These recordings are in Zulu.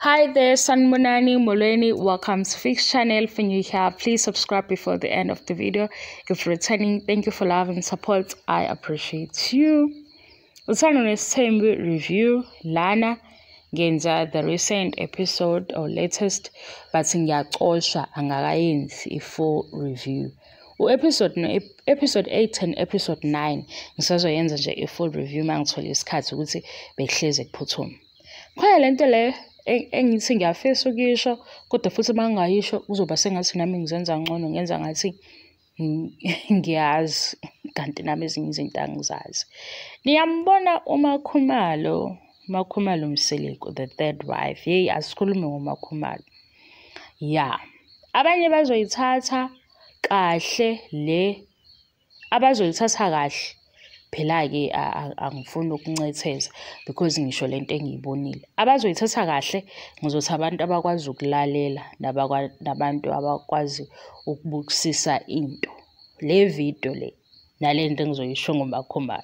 Hi there, Sanmunani Molweni. Welcome to Fix channel. If you're new here, please subscribe before the end of the video. If you're returning, thank you for love and support. I appreciate you. Uthando Nes'thembu review lana ngenza the recent episode or latest, but ngiyaqosha angakayenzi full review. Episode 8 and episode 9 ngisazoyenza nje full review mangithola isikhathi ukuthi behleze kuphuthuma. Khona lento le engithi ngiyafisa ukisho kodwa futhi mangayisho uzoba sengathi nami ngizenza ngcono ngenza ngathi ngiyazi kanti nami ezinye izinto angizazi. Niyambona Makhumalo Mseleko, the third wife. Hey, asikhulume ngoMakhumalo. Yeah. Abanye bazoyithatha kahle abazoyithatha kahle. Phela-ke angifuni ukuncetheza because ngisho lento engiyibonile. Abazoyithatha kahle ngizothi abantu abakwazi ukulalela nabantu abakwazi ukubukisisa into. Le video le nalento engizoyisho ngoMakhumalo.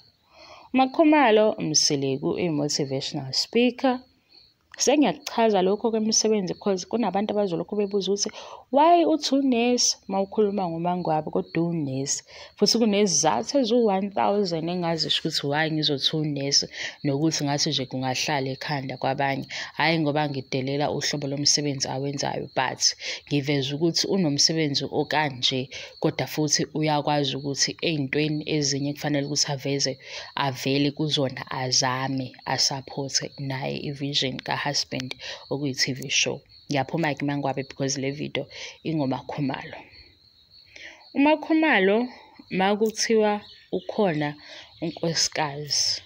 Makhumalo Mseleko motivational speaker. Sengiyakuchaza lokho kwemisebenzi because kunabantu abazolokho bebuza ukuthi why uthi unesi mawukhuluma ngomangwabi kodwa unesi futhi kunezizathu ezu-1000 engazisho ukuthi why ngizothi unesi nokuthi ngathi nje kungahlala ekhanda kwabanye hayi ngoba ngidelela uhlobo lomsebenzi awenzayo but ngiveza ukuthi unomsebenzi okanje kodwa futhi uyakwazi ukuthi ezintweni ezinye kufanele ukuthi avele kuzona azame asupporte naye ivision husband okuyi-TV show. Ngiyaphuma ke mangwabe because le video ingoMakhumalo. uMakhumalo makuthiwa ukhona unkosikazi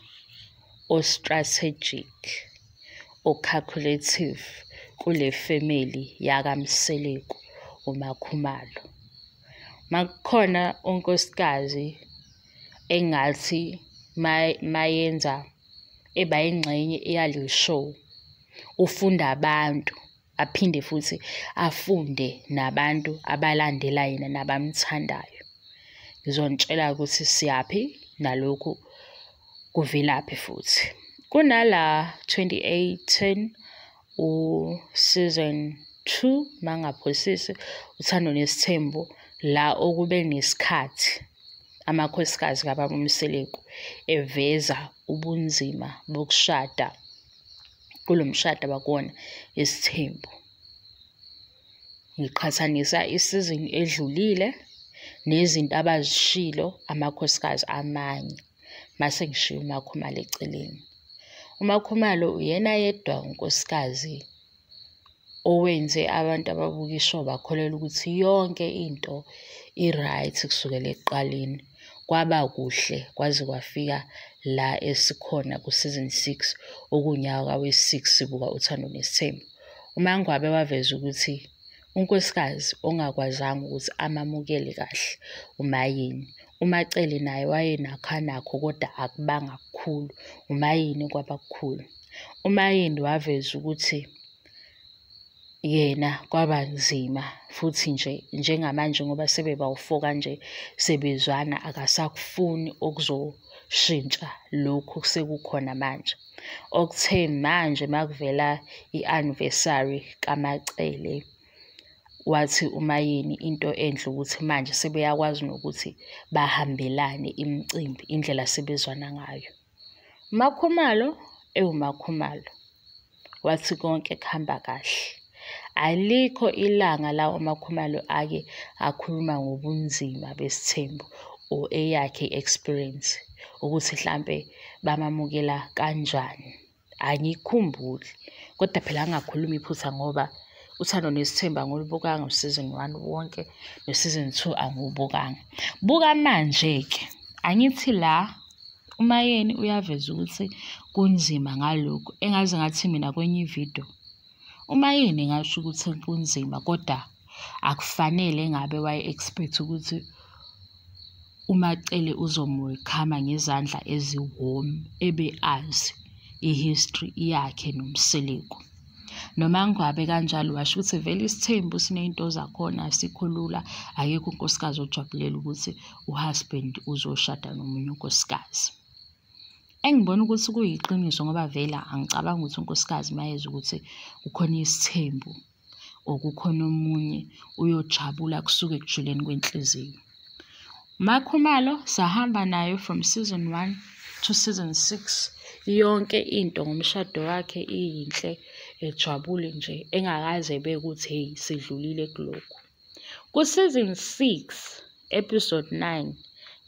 o-strategic, o-calculative kule family yakaMseleko uMakhumalo. Makukhona unkosikazi engathi mayenza eba ingxenye yale show ufunda abantu aphinde futhi afunde nabantu abalandela yena nabamthandayo. Ngizonitshela ukuthi siyaphi nalokhu kuvelaphi futhi. Kunala 2018 season 2 mangaphosisi Uthando Nes'thembu la okube nesikhathi amakhosikazi kababa uMseleko eveza ubunzima bokushada kulomshado bakona Nesthembu. Ngiqhathanisa isizini edlulile nezinto abazishilo amakhosikazi amanye mase ngishiya uMakhumalo eceleni. uMakhumalo uyena yedwa unkosikazi owenze abantu ababukisho bakholela ukuthi yonke into i-right kusukela ekuqaleni kwaba kuhle kwaze kwafika la esikhona ku-season 6 okunyaka we-6 sibuka Uthando Nes'thembu. uMangwabe waveza ukuthi unkosikazi ongakwazanga ukuthi amamukele kahle uMayini. uMacele naye wayenakho kodwa akubanga kukhulu. uMayini kwaba kukhulu. uMayini waveza ukuthi yena kwaba nzima futhi njengamanje ngoba sebebawu4 kanje sebezwana akasakufuni okuzoshintsha lokhu sekukhona manje. Okuthe manje makuvela i-anniversary kaMacele wathi uMayini into enhle ukuthi manje sebeyakwazi nokuthi bahambelane imicimbi indlela sebezwana ngayo. Makhumalo uMakhumalo wathi konke kuhamba kahle. Alikho ilanga la uMakhumalo ake akhuluma ngobunzima beSithembu o eyakhe experience ukuthi mhlambe bamamukela kanjani. Angikhumbuli kodwa phela angakhuluma iphutha ngoba Uthando Nes'thembu angulibukanga season 1 wonke no season 2 angubukanga. Buka manje ke angithi la uMayeni uyaveza ukuthi kunzima ngalokho engaze ngathi mina kwenye ivideo uMayini ngasho ukuthi kunzima kodwa akufanele ngabe waye-expect ukuthi uMacele uzomwekhama ngezandla eziwarm ebe azi i-history yakhe noMseleko. Noma ngabe kanjalo washo ukuthi vele iSithembu siney'nto zakhona sikhulula akekho unkosikazi ojabulela ukuthi uhusband uzoshada nomunye unkosikazi. Engibona ukuthi kuyiqiniso ngoba vela angicabangi ukuthi unkosikazi mayezwa ukuthi ukhona isithembu or kukhona omunye uyojabula kusuke ekujuleni kwenhliziyo. Makhumalo sahamba nayo from season 1 to season 6. Yonke into ngomshado wakhe iyinhle, ejabule nje, engakaze bekuthi hey sidlulile kulokhu. Ku-season 6, episode 9,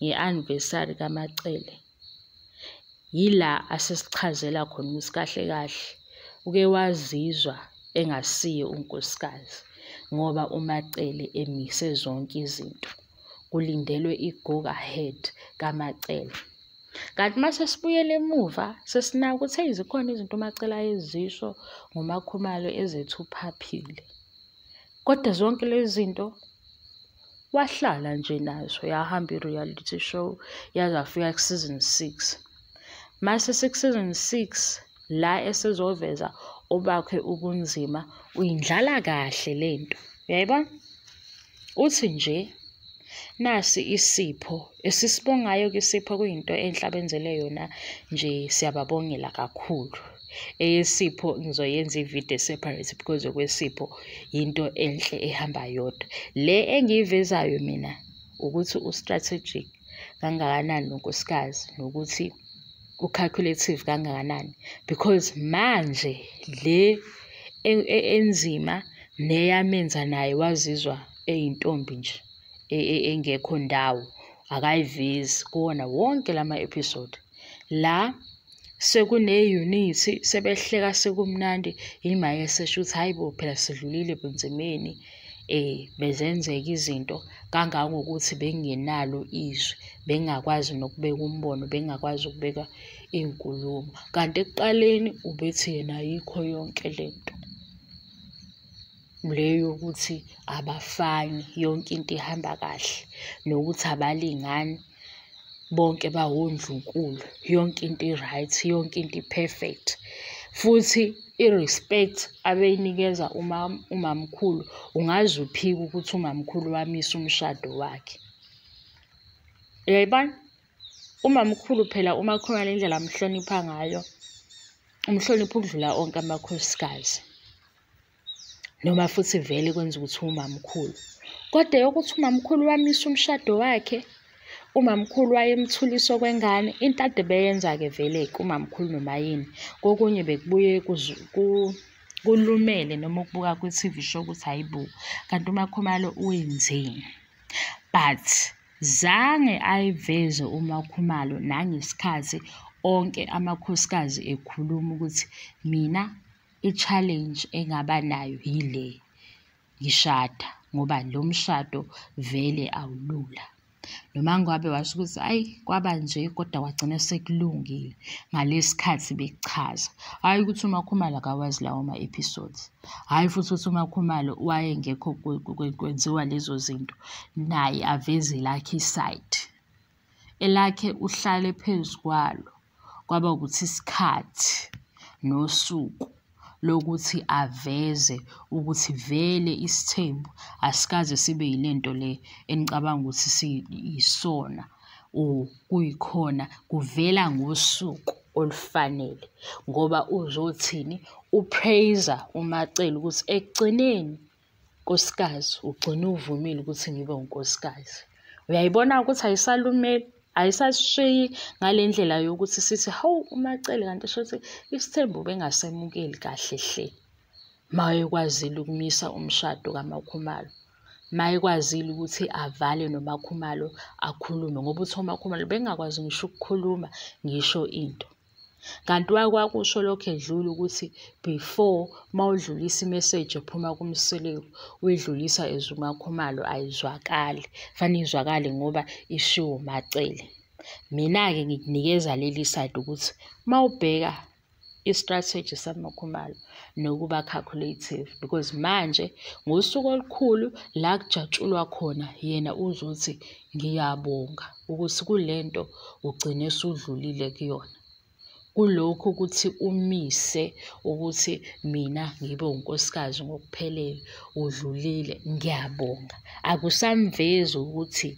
nge-anniversary kaMacele, yila asesichazela khona ukuthi kahle kahle uke wazizwa engasiye unkosikazi ngoba uMacele emise zonke izinto. Kulindelwe i-go ahead kaMacele. Kanti mase sibuyele emuva sesinaka ukuthi hey zikhona izinto uMacele ayezisho ngoMakhumalo ezethu-phaphile. Kodwa zonke lezi zinto wahlala nje nazo, yahamba i-reality show yaze afika ku-season 6. Mase season 6 la esezoveza obakhe ubunzima, uyindlala kahle lento. Uyayibona? Uthi nje nasi isipho esisibongayo kisipho kuyinto enhle abenzele yona nje, siyababongela kakhulu. Eyesipho ngizoyenza i-video separate because okwesipho into enhle ehamba yodwa. Le engiyivezayo mina ukuthi u-strategic kangakanani nonkosikazi nokuthi u-calculative kangakanani, because manje le enzima neyamenza naye wazizwa eyintombi nje engekho ndawo, akayivezi kuwona wonke lama-episode. La sekune-unity, sebehleka sekumnandi, imaye esesho ukuthi hayi bo phela sidlulile ebunzimeni, bezenzeka izinto kangangokuthi bengingenalo izwi, bengakwazi nokubeka umbono, bengakwazi ukubeka inkulumo. Kanti ekuqaleni ubethi yena ayikho yonke lento leyo ukuthi abafani, yonke into ihamba kahle, nokuthi abalingani, bonke bawondlunkulu, yonke into i-right, yonke into i-perfect. Futhi i-respect abeyinikeza umamkhulu, ungaze uphike ukuthi umamkhulu wamisa umshado wakhe. Uyayibona? Umamkhulu phela uMakhumalo indlela amhlonipha ngayo, umhlonipha ukudlula onke amakhosikazi. Noma futhi vele kwenza ukuthi umamkhulu. Kodwa yokuthi umamkhulu wamisa umshado wakhe, umamkhulu wayemthulisa okwengane, into ade beyenza-ke vele-ke umamkhulu noma yini. Kokunye bekubuye kulumele noma ukubuka kwi-TV show ukuthi hayibo, kanti uMakhumalo wenzeni. But zange ayiveze uMakhumalo nangesikhathi onke amakhosikazi ekhuluma ukuthi mina i-challenge engaba nayo yile, ngishada ngoba lo mshado vele awulula. Noma ngabe washo ukuthi ayi kwaba nje kodwa kwagcina sekulungile ngalesikhathi bekuchaza. Hayi ukuthi uMakhumalo akawazi lawo ma-episodes. Hayi futhi ukuthi uMakhumalo wayengekho kwenziwa lezo zinto. Naye aveze lakhe iside. Elakhe uhlale phezu kwalo. Kwaba ukuthi isikhathi nosuku lokuthi aveze ukuthi vele isithembu asikaze sibe yilento le enicabanga ukuthi siyisona kuyikhona, kuvela ngosuku olufanele. Ngoba uzothini, upraise uMacele ukuthi ekugcineni nkosikazi ugcina uvumile ukuthi ngibe unkosikazi. Uyayibona ukuthi ayisalumeli, ayisashiyi ngale ndlela yokuthi sithi hawu uMacele kanti shothi isithembu bengasemukeli kahle hle. Mayekwazile ukumisa umshado kaMakhumalo, mayekwazile ukuthi avale noMakhumalo akhulume, ngoba uthi uMakhumalo bengakwazi ngisho ukukhuluma ngisho into. Kanti wakwakusho lokho edlula ukuthi before mawudlulisa imessage ephuma kumseleko, uyidlulisa as uMakhumalo ayizwakali, fanele izwakale ngoba ishiwo uMacele. Mina-ke ngikunikeza leli side ukuthi mawubheka i-strategy sakaMakhumalo nokuba calculative, because manje ngosuku olukhulu la kujatshulwa khona yena uzothi ngiyabonga ukuthi kulento ugcine usudlulile kuyona. Kulokhu ukuthi umise ukuthi mina ngibe unkosikazi ngokuphelele, udlulile, ngiyabonga. Akusamvezi ukuthi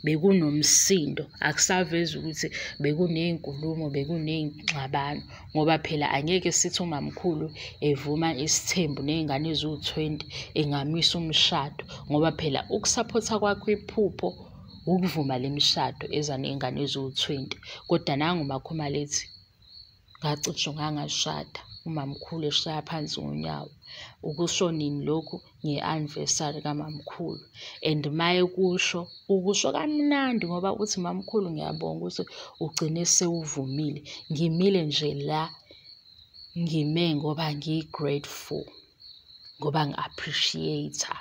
bekunomsindo, akusavezi ukuthi bekuney'nkulumo, bekuney'ngxabano, ngoba phela angeke sithi umamkhulu evuma isithembu ney'ngane eziwu-20 engamisa umshado, ngoba phela ukusaphotha kwakho iphupho ukuvuma le mishado eza ney'ngane eziwu-20. Kodwa nangu uMakhumalo ethi ngacishe ngangashada, umamkhulu eshaya phansi ngonyawo. Ukusho nini lokhu? Nge-anniversary kamamkhulu. And maye ukusho kamnandi ngoba uthi mamkhulu, ngiyabonga ukuthi ugcine sewuvumile. Ngimile nje la ngime ngoba ngi-grateful, ngoba ngi-appreciate-a,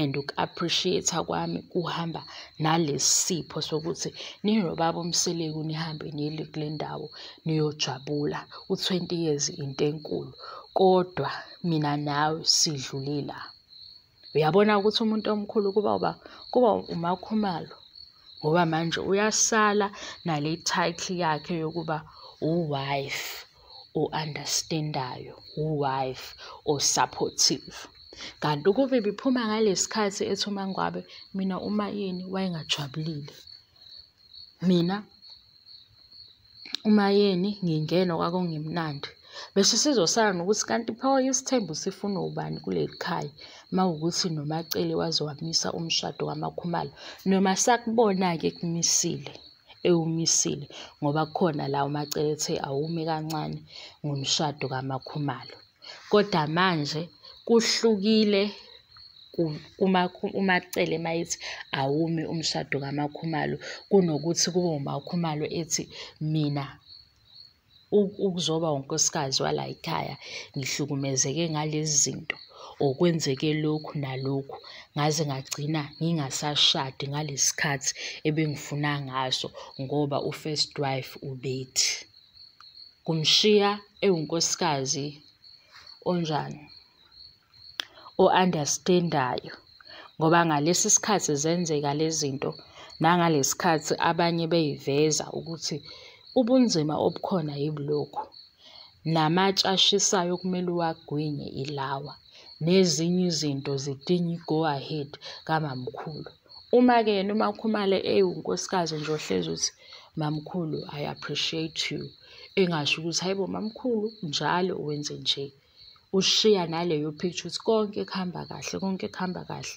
and uku-appreciate-a kwami kuhamba nalesi sipho sokuthi ninobaba uMseleku nihambe niye kule ndawo niyojabula. U-20 years into enkulu, kodwa mina nawe sidlule la. Uyabona ukuthi umuntu omkhulu kuba uMakhumalo, ngoba manje uyasala nale title yakhe yokuba u-wife o-understandayo, u-wife o-supportive. Kanti ukube biphuma ngalesi khathi ethi uMangwabe mina umayeni wayengajabulile, mina umayeni ngingena kwakungimnandi, bese sizosala nokuthi kanti pho isithembu sifuna ubani kuleli khaya, mawukuthi noMacele waze wamisa umshado kaMakhumalo. Noma sakubona-ke kumisile, ewumisile, ngoba kukhona la uMacele ethe awume kancane ngomshado kaMakhumalo. Kodwa manje kuhlukile uMacele mayethi awume umshado kaMakhumalo kunokuthi kube uMakhumalo ethi mina ukuzoba unkosikazi wala ekhaya ngihlukumezeke ngalezi zinto, okwenzeke lokhu nalokhu, ngaze ngagcina ngingasashadi ngalesi khathi ebengifuna ngaso, ngoba u-first wife ubethi. Kumshiya ewunkosikazi onjani, o-understandayo, ngoba ngalesi sikhathi zenzeka lezi zinto, nangalesi sikhathi abanye beyiveza ukuthi ubunzima obukhona yibulokhu, namatshe ashisayo kumele uwagwinye ilawa, nezinye izinto zidinga i-go ahead kamamkhulu. Uma-ke yena uMakhumalo ewunkosikazi nje ohlezi uthi mamkhulu I appreciate you, engasho ukuthi hayibo mamkhulu njalo wenze nje, ushiya naleyo picture ukuthi konke kuhamba kahle, konke kuhamba kahle.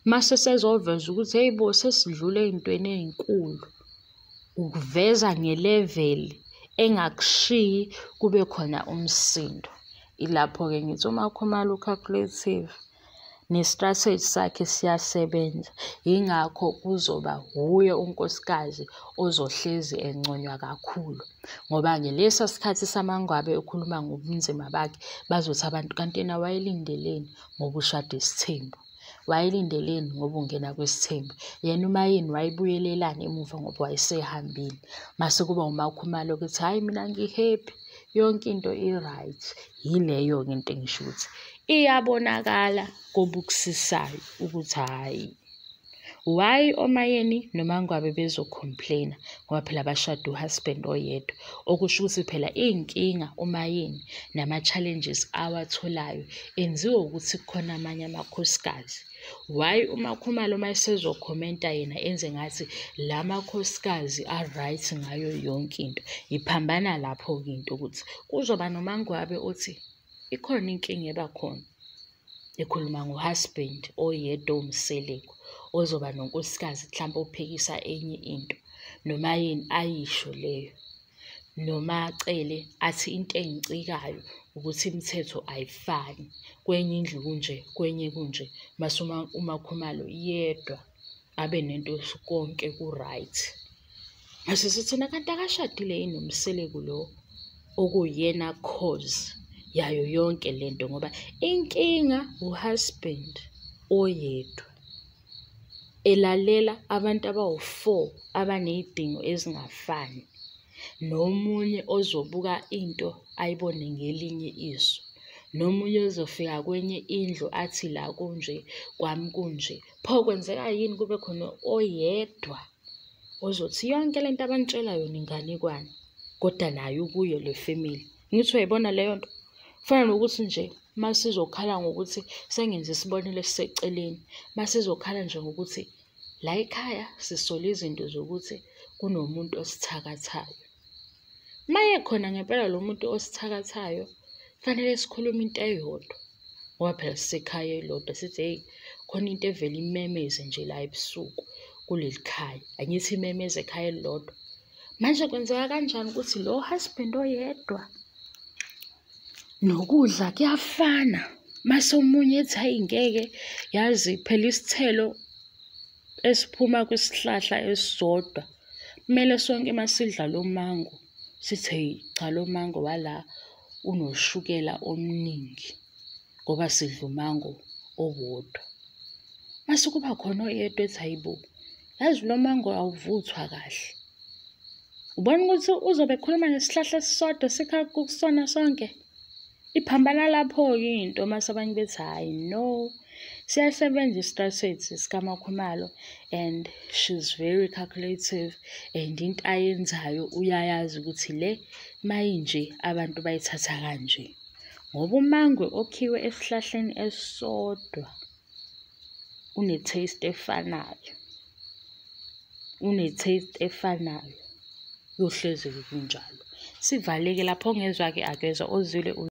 Mase sezoveza ukuthi hayibo sesidlule ey'ntweni ey'nkulu, ukuveza nge-level engakushiyi kube khona umsindo. Ilapho-ke ngithi uMakhumalo calculative, ne-strategy sakhe siyasebenza. Yingakho kuzoba wuye unkosikazi ozohlezi enconywa kakhulu, ngoba ngelesa sikhathi saMangwabe ekhuluma ngobunzima bakhe, bazothi abantu kanti yena wayelindeleni ngoba ushada isithembu, wayelindeleni ngoba ungena kwesithembu. Yena umayeni wayebuyelelani emuva ngoba wayesehambile. Mase kuba uMakhumalo ukuthi hhayi mina ngi-happy, yonke into i-right. Yileyo-ke into engisho ukuthi iyabonakala kobukusisayo ukuthi hhayi, why omayeni noMangwabe bezocomplaina, ngoba phela bashada uhusband oyedwa, okusho ukuthi phela iy'nkinga umayeni nama-challenges awatholayo enziwe ukuthi kukhona amanye amakhosikazi. Why uMakhumalo uma esezokhomenta yena enze ngathi la makhosikazi a-right ngayo yonke into? Iphambana lapho-ke into ukuthi kuzoba noMangwabe othi ikhona inkinga ebakhona, ekhuluma ngo-husband oyedwa uMseleku, ozoba nonkosikazi mhlawumbe ophekisa enye into, noma yini ayisho leyo. NoMacele athi into engicikayo ukuthi imithetho ayifani, kwenye indlu kunje, kwenye kunje. Mase uMakhumalo yedwa abe nento konke ku-right. Mase sithina kanti akashadile yini noMseleku lo, okuyena cause yayo yonke lento, ngoba inkinga uhusband oyedwa elalela abantu abawu-4 abaney'dingo ezingafani, nomunye ozobuka into ayibone ngelinye iso, nomunye ozofika kwenye indlu athi la kunje kwami kunje. Pho kwenzeka yini kube khona oyedwa ozothi yonke lento abanitshela yona inganekwane, kodwa nayo kuyo le family? Ngithi uyayibona leyo nto? Kufana nokuthi nje masizokhala ngokuthi sengenza isibonelo esiseceleni, masizokhala nje ngokuthi La ekhaya sisola izinto zokuthi kunomuntu osithakathayo. Maye khona ngempela lo muntu osithakathayo, kufanele sikhulume into eyodwa. Ngoba phela sisekhaya elodwa sithi hey, khona into evele imemeze nje la ebusuku kuleli khaya. Angithi imemeze ekhaya elilodwa. Manje kwenzeka kanjani ukuthi lo husband oyedwa nokudla kuyafana? Mase omunye ethi hayi ngeke yazi phela isithelo esiphuma kwisihlahla esisodwa. Kumele sonke masidla lo mango sithi hey cha lo mango wala unoshukela omningi ngoba sidla umango owodwa. Mase kuba khona oyedwa ethi hayibo, yazi lo mango awuvuthwa kahle. Ubona ukuthi uzobe ekhuluma ngesihlahla esisodwa sikha kusona sonke. Iphambana lapho-ke into mase abanye bethi hayi no, siyasebenza i-strategy sikaMakhumalo and she's very calculative and into ayenzayo uyayazi ukuthi le mayinje abantu bayithatha kanje. Ngoba umangwe okhiwe esihlahleni esisodwa une-taste efanayo. Une-taste efanayo. Yohlezi kunjalo. Sivaleke lapho ongezwa-ke akezwa ozwile